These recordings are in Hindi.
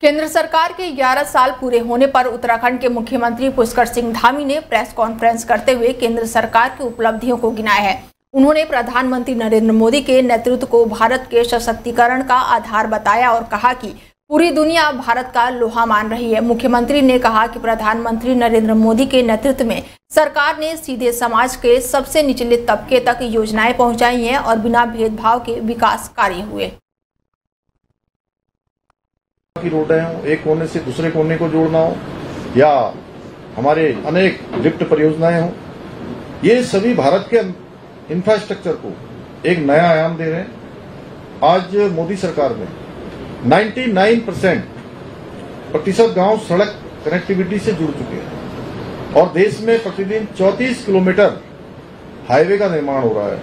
केंद्र सरकार के 11 साल पूरे होने पर उत्तराखंड के मुख्यमंत्री पुष्कर सिंह धामी ने प्रेस कॉन्फ्रेंस करते हुए केंद्र सरकार की उपलब्धियों को गिनाया है। उन्होंने प्रधानमंत्री नरेंद्र मोदी के नेतृत्व को भारत के सशक्तिकरण का आधार बताया और कहा कि पूरी दुनिया भारत का लोहा मान रही है। मुख्यमंत्री ने कहा कि प्रधानमंत्री नरेंद्र मोदी के नेतृत्व में सरकार ने सीधे समाज के सबसे निचले तबके तक योजनाएं पहुंचाई हैं और बिना भेदभाव के विकास कार्य हुए। की रोडें हों, एक कोने से दूसरे कोने को जोड़ना हो या हमारे अनेक लिफ्ट परियोजनाएं हों, ये सभी भारत के इंफ्रास्ट्रक्चर को एक नया आयाम दे रहे हैं। आज मोदी सरकार में 99% गांव सड़क कनेक्टिविटी से जुड़ चुके हैं और देश में प्रतिदिन 34 किलोमीटर हाईवे का निर्माण हो रहा है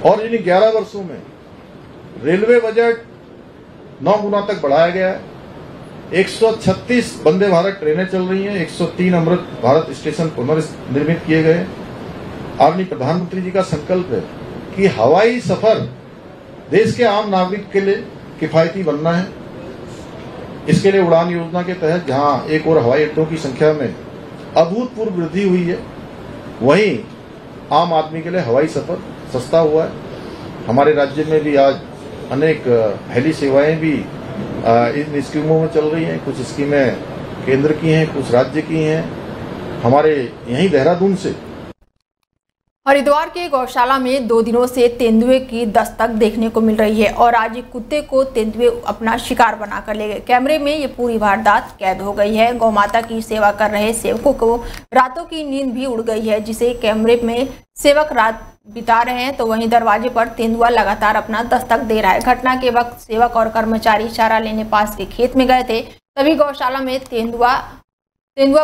और इन 11 वर्षों में रेलवे बजट 9 गुना तक बढ़ाया गया है। 136 वंदे भारत ट्रेनें चल रही हैं, 103 अमृत भारत स्टेशन पुनर्निर्मित किए गए। आदरणीय प्रधानमंत्री जी का संकल्प है कि हवाई सफर देश के आम नागरिक के लिए किफायती बनना है। इसके लिए उड़ान योजना के तहत जहां एक और हवाई अड्डों की संख्या में अभूतपूर्व वृद्धि हुई है, वहीं आम आदमी के लिए हवाई सफर सस्ता हुआ है। हमारे राज्य में भी आज अनेक हेली सेवाएं भी इन स्कीमों में चल रही हैं। कुछ स्कीमें केंद्र की हैं, कुछ राज्य की हैं। हमारे यहीं देहरादून से हरिद्वार के गौशाला में 2 दिनों से तेंदुए की दस्तक देखने को मिल रही है और आज एक कुत्ते को तेंदुए अपना शिकार बनाकर ले गए। कैमरे में ये पूरी वारदात कैद हो गई है। गौ माता की सेवा कर रहे सेवकों को रातों की नींद भी उड़ गई है, जिसे कैमरे में सेवक रात बिता रहे हैं तो वहीं दरवाजे पर तेंदुआ लगातार अपना दस्तक दे रहा है। घटना के वक्त सेवक और कर्मचारी चारा लेने पास के खेत में गए थे, तभी गौशाला में तेंदुआ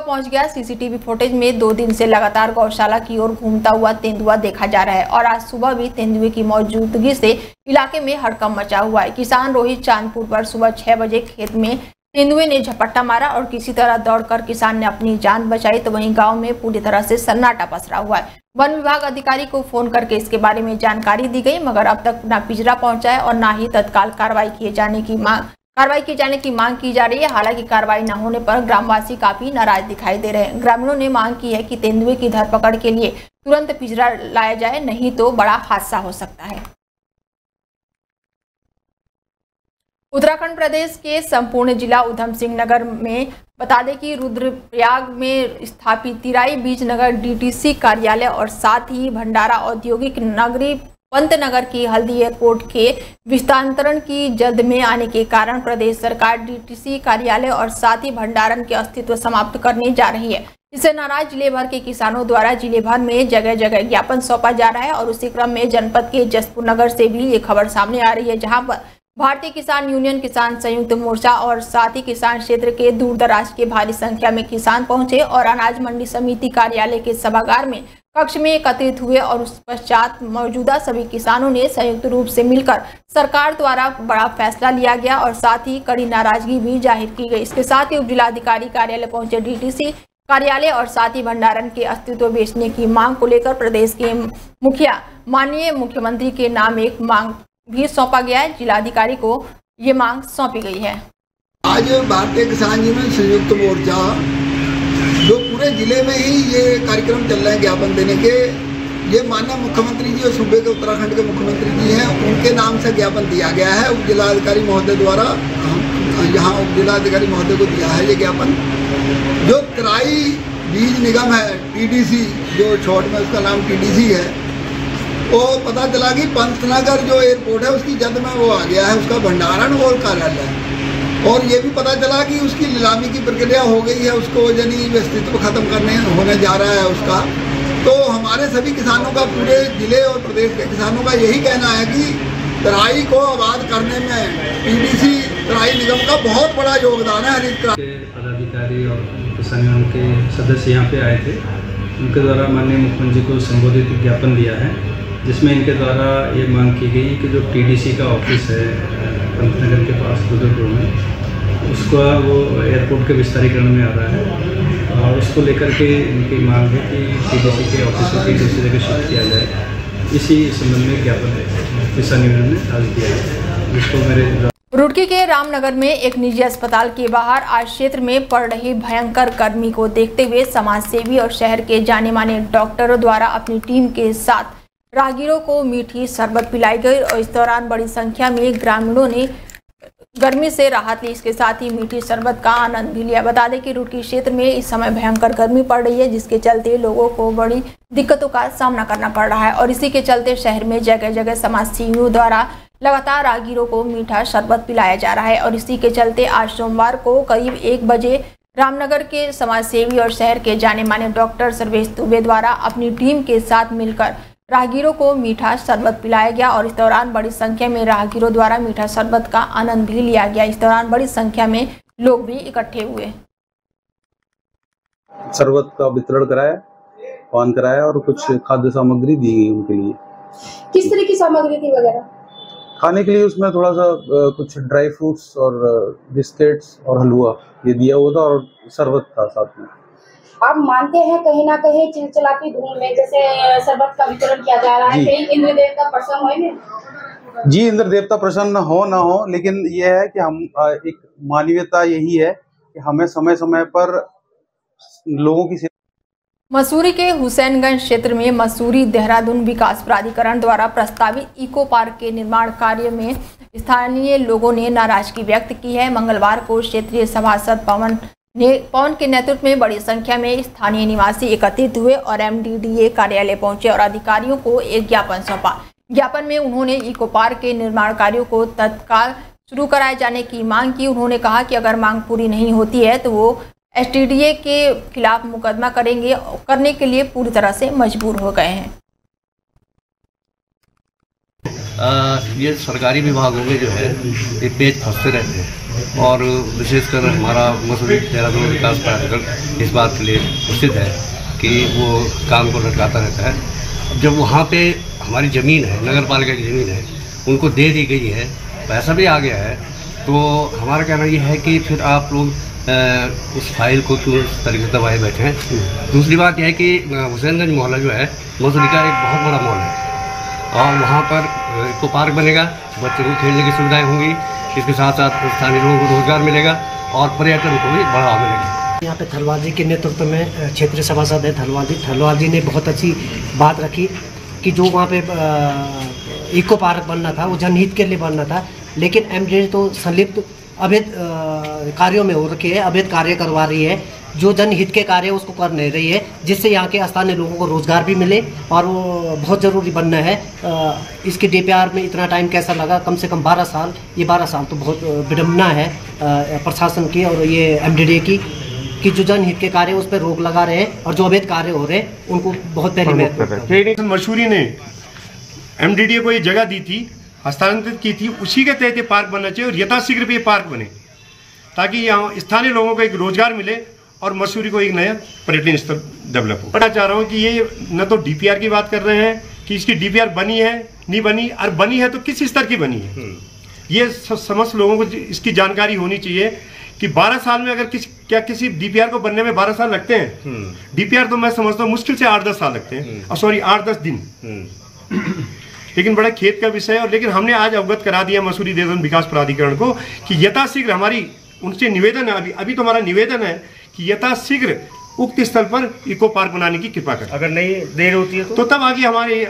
पहुंच गया। सीसीटीवी फुटेज में 2 दिन से लगातार गौशाला की ओर घूमता हुआ तेंदुआ देखा जा रहा है और आज सुबह भी तेंदुए की मौजूदगी से इलाके में हड़कंप मचा हुआ है। किसान रोहित चांदपुर पर सुबह 6 बजे खेत में तेंदुए ने झपट्टा मारा और किसी तरह दौड़कर किसान ने अपनी जान बचाई, तो वहीं गांव में पूरी तरह से सन्नाटा पसरा हुआ है। वन विभाग अधिकारी को फोन करके इसके बारे में जानकारी दी गई, मगर अब तक न पिंजरा पहुंचा है और न ही तत्काल कार्रवाई किए जाने की मांग की जा रही है। हालांकि कार्रवाई न होने पर ग्रामवासी काफी नाराज दिखाई दे रहे हैं। ग्रामीणों ने मांग की है कि तेंदुए की धरपकड़ के लिए तुरंत पिंजरा लाया जाए, नहीं तो बड़ा हादसा हो सकता है। उत्तराखंड प्रदेश के संपूर्ण जिला उधम सिंह नगर में बता दें कि रुद्रप्रयाग में स्थापित तिराई बीज नगर डीटीसी कार्यालय और साथ ही भंडारा औद्योगिक नगरी पंतनगर की हल्दी एयरपोर्ट के विस्तांतरण की जल्द में आने के कारण प्रदेश सरकार डीटीसी कार्यालय और साथ ही भंडारण के अस्तित्व समाप्त करने जा रही है। इससे नाराज जिले भर के किसानों द्वारा जिले भर में जगह जगह ज्ञापन सौंपा जा रहा है और उसी क्रम में जनपद के जसपुर नगर से भी ये खबर सामने आ रही है, जहां पर भारतीय किसान यूनियन, किसान संयुक्त मोर्चा और साथ ही किसान क्षेत्र के दूर दराज के भारी संख्या में किसान पहुंचे और अनाज मंडी समिति कार्यालय के सभागार में कक्ष में एकत्रित हुए और उस पश्चात मौजूदा सभी किसानों ने संयुक्त रूप से मिलकर सरकार द्वारा बड़ा फैसला लिया गया और साथ ही कड़ी नाराजगी भी जाहिर की गई। इसके साथ ही उप जिलाधिकारी कार्यालय पहुंचे डीटीसी कार्यालय और साथ ही भंडारण के अस्तित्व बेचने की मांग को लेकर प्रदेश के मुखिया माननीय मुख्यमंत्री के नाम एक मांग भी सौंपा गया है। जिलाधिकारी को ये मांग सौंपी गई है। आज भारतीय किसान यूनियन संयुक्त मोर्चा जो पूरे जिले में ही ये कार्यक्रम चल रहे हैं ज्ञापन देने के, ये माननीय मुख्यमंत्री जी और सूबे के उत्तराखंड के मुख्यमंत्री जी हैं, उनके नाम से ज्ञापन दिया गया है। उप जिलाधिकारी महोदय द्वारा यहाँ उप जिलाधिकारी महोदय को दिया है ये ज्ञापन। जो तिराई बीज निगम है टीडीसी, जो शॉर्ट में उसका नाम टीडीसी है, वो पता चला कि पंतनगर जो एयरपोर्ट है उसकी जद में वो आ गया है, उसका भंडारण और कार्यालय। और ये भी पता चला कि उसकी नीलामी की प्रक्रिया हो गई है, उसको यानी अस्तित्व खत्म होने जा रहा है उसका। तो हमारे सभी किसानों का, पूरे जिले और प्रदेश के किसानों का यही कहना है कि तराई को आबाद करने में टीडीसी तराई निगम का बहुत बड़ा योगदान है। पदाधिकारी और किसान यूनियन के सदस्य यहाँ पे आए थे, उनके द्वारा माननीय मुख्यमंत्री को संबोधित ज्ञापन दिया है, जिसमें इनके द्वारा ये मांग की गई कि जो टीडीसी का ऑफिस है पंतनगर के पास रुद्रपुर में, उसका वो एयरपोर्ट के विस्तारीकरण में आ रहा है और उसको लेकर के इनकी मांग है कि टीडीसी के ऑफिस को दूसरी जगह शिफ्ट किया जाए। इसी संबंध में ज्ञापन किसान यूनियन ने आज दिया है, जिसको मेरे रुड़की के रामनगर में एक निजी अस्पताल के बाहर आज क्षेत्र में पड़ रही भयंकर गर्मी को देखते हुए समाजसेवी और शहर के जाने माने डॉक्टरों द्वारा अपनी टीम के साथ राहगीरों को मीठी शरबत पिलाई गई और इस दौरान बड़ी संख्या में ग्रामीणों ने गर्मी से राहत ली। इसके साथ ही मीठी शरबत का आनंद भी लिया। बता दें कि रुड़की क्षेत्र में इस समय भयंकर गर्मी पड़ रही है, जिसके चलते लोगों को बड़ी दिक्कतों का सामना करना पड़ रहा है और इसी के चलते शहर में जगह जगह समाजसेवियों द्वारा लगातार राहगीरों को मीठा शरबत पिलाया जा रहा है और इसी के चलते आज सोमवार को करीब 1 बजे रामनगर के समाजसेवी और शहर के जाने माने डॉक्टर सर्वेश दुबे द्वारा अपनी टीम के साथ मिलकर राहगीरों को मीठा शरबत पिलाया गया और इस दौरान बड़ी संख्या में राहगीरों द्वारा मीठा शरबत का आनंद भी लिया गया। इस दौरान बड़ी संख्या में लोग भी इकट्ठे हुए। शरबत का वितरण कराया, पान कराया और कुछ खाद्य सामग्री दी गई उनके लिए। किस तरह की सामग्री थी वगैरह? खाने के लिए उसमें थोड़ा सा कुछ ड्राई फ्रूट्स और बिस्किट्स और हलवा ये दिया हुआ था और शरबत था साथ में। आप मानते हैं कहीं ना कहीं चिलचिलाती धूप में जैसे शरबत का वितरण किया जा रहा है, कहीं इंद्र देवता प्रसन्न होंगे? जी, इंद्र देवता प्रसन्न हो ना हो, लेकिन यह है कि हम एक मानवीयता यही है कि हमें समय समय पर लोगों की मसूरी के हुसैनगंज क्षेत्र में मसूरी देहरादून विकास प्राधिकरण द्वारा प्रस्तावित इको पार्क के निर्माण कार्य में स्थानीय लोगों ने नाराजगी व्यक्त की है। मंगलवार को क्षेत्रीय सभासद पवन के नेतृत्व में बड़ी संख्या में स्थानीय निवासी एकत्रित हुए और MDDA कार्यालय पहुंचे और अधिकारियों को एक ज्ञापन सौंपा। ज्ञापन में उन्होंने इको पार्क के निर्माण कार्यों को तत्काल शुरू कराए जाने की मांग की। उन्होंने कहा कि अगर मांग पूरी नहीं होती है तो वो STDA के खिलाफ मुकदमा करने के लिए पूरी तरह से मजबूर हो गए हैं। ये सरकारी विभागों में जो है ये पेज फंसते रहते हैं और विशेषकर हमारा मसूरी देहरादून विकास प्राधिकरण इस बात के लिए उचित है कि वो काम को लटकाता रहता है। जब वहाँ पे हमारी ज़मीन है, नगर पालिका की ज़मीन है, उनको दे दी गई है, पैसा भी आ गया है, तो हमारा कहना ये है कि फिर आप लोग उस फाइल को क्यों इस तरीके से दबाए बैठे हैं। दूसरी बात यह है कि हुसैनगंज मोहल्ला जो है मसूरी का एक बहुत बड़ा मॉल है और वहाँ पर इको पार्क बनेगा, बच्चों को खेलने की सुविधाएं होंगी, इसके साथ साथ स्थानीय लोगों को रोजगार मिलेगा और पर्यटन को भी बढ़ावा मिलेगा। यहाँ पे थलवाल जी के नेतृत्व में क्षेत्रीय सभासद है थलवाल जी ने बहुत अच्छी बात रखी कि जो वहाँ पे इको पार्क बनना था वो जनहित के लिए बनना था, लेकिन MDDA तो संलिप्त अवैध कार्यों में हो रखी है, अवैध कार्य करवा रही है, जो जनहित के कार्य उसको कर नहीं रही है, जिससे यहाँ के स्थानीय लोगों को रोजगार भी मिले और वो बहुत ज़रूरी बनना है। इसकी DPR में इतना टाइम कैसा लगा? कम से कम 12 साल। ये 12 साल तो बहुत विडम्बना है प्रशासन की और ये MDDA की कि जो जनहित के कार्य उस पर रोक लगा रहे हैं और जो अवैध कार्य हो रहे हैं उनको बहुत पहले महत्व। मसूरी ने MDDA को ये जगह दी थी, हस्तांतरित की थी, उसी के तहत ये पार्क बनना चाहिए और यथाशीघ्र भी ये पार्क बने ताकि यहाँ स्थानीय लोगों को एक रोजगार मिले और मसूरी को एक नया पर्यटन स्थल डेवलप हो। मैं चाह रहा हूँ कि ये न तो DPR की बात कर रहे हैं कि इसकी DPR बनी है नहीं बनी, और बनी है तो किस स्तर की बनी है, ये समस्त लोगों को इसकी जानकारी होनी चाहिए कि 12 साल में अगर किसी DPR को बनने में 12 साल लगते हैं, DPR तो मैं समझता हूँ मुश्किल से 8-10 साल लगते हैं, सॉरी 8-10 दिन। लेकिन बड़ा खेत का विषय है और लेकिन हमने आज अवगत करा दिया मसूरी देहरादून विकास प्राधिकरण को कि यथाशीघ्र हमारी उनसे निवेदन है, अभी तो हमारा निवेदन है कि यथाशीघ्र उक्त स्थल पर इको पार्क बनाने की कृपा करें। अगर नहीं देर होती है तो तब आगे हमारे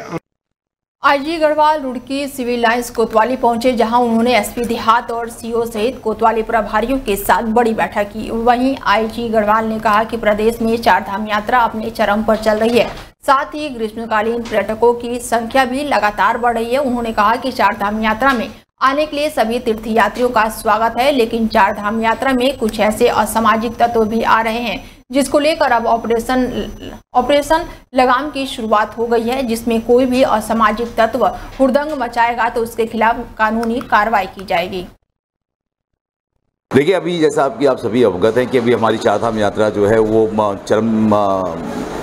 IG Garhwal Roorkee Civil Lines Kotwali पहुंचे, जहां उन्होंने SP देहात और CO सहित कोतवाली प्रभारियों के साथ बड़ी बैठक की। वहीं IG गढ़वाल ने कहा कि प्रदेश में 4 धाम यात्रा अपने चरम पर चल रही है, साथ ही ग्रीष्मकालीन पर्यटकों की संख्या भी लगातार बढ़ रही है। उन्होंने कहा कि 4 धाम यात्रा में आने के लिए सभी तीर्थयात्रियों का स्वागत है, लेकिन 4 धाम यात्रा में कुछ ऐसे असामाजिक तत्व भी आ रहे हैं जिसको लेकर अब ऑपरेशन लगाम की शुरुआत हो गई है, जिसमें कोई भी असामाजिक तत्व हुड़दंग मचाएगा तो उसके खिलाफ कानूनी कार्रवाई की जाएगी। देखिए, अभी जैसा आप सभी अवगत हैं कि अभी हमारी 4 धाम यात्रा जो है वो चरम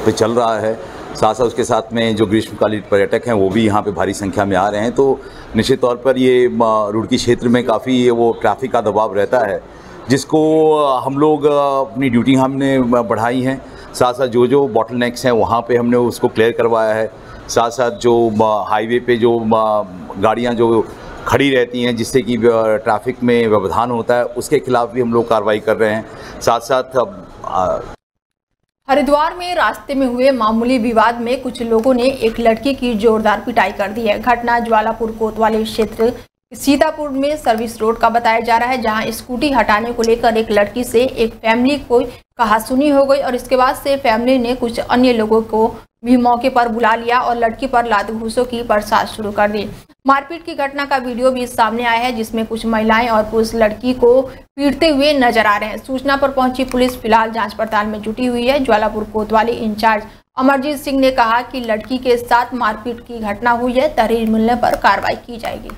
पे चल रहा है। साथ साथ उसके साथ में जो ग्रीष्मकालीन पर्यटक हैं वो भी यहाँ पे भारी संख्या में आ रहे हैं, तो निश्चित तौर पर ये रुड़की क्षेत्र में काफ़ी वो ट्रैफिक का दबाव रहता है, जिसको हम लोग अपनी ड्यूटी हमने बढ़ाई हैं। साथ साथ जो बॉटलनेक्स हैं वहाँ पे हमने उसको क्लियर करवाया है। साथ साथ जो हाईवे पे जो गाड़ियाँ जो खड़ी रहती हैं, जिससे कि ट्रैफिक में व्यवधान होता है, उसके खिलाफ भी हम लोग कार्रवाई कर रहे हैं। साथ साथ हरिद्वार में रास्ते में हुए मामूली विवाद में कुछ लोगों ने एक लड़की की जोरदार पिटाई कर दी है। घटना ज्वालापुर कोतवाली क्षेत्र सीतापुर में सर्विस रोड का बताया जा रहा है, जहां स्कूटी हटाने को लेकर एक लड़की से एक फैमिली को कहासुनी हो गई और इसके बाद से फैमिली ने कुछ अन्य लोगों को भी मौके पर बुला लिया और लड़की पर लात घूंसों की बरसात शुरू कर दी। मारपीट की घटना का वीडियो भी सामने आया है, जिसमें कुछ महिलाएं और पुरुष लड़की को पीटते हुए नजर आ रहे हैं। सूचना पर पहुंची पुलिस फिलहाल जांच पड़ताल में जुटी हुई है। ज्वालापुर कोतवाली इंचार्ज अमरजीत सिंह ने कहा कि लड़की के साथ मारपीट की घटना हुई है, तहरीर मिलने पर कार्रवाई की जाएगी।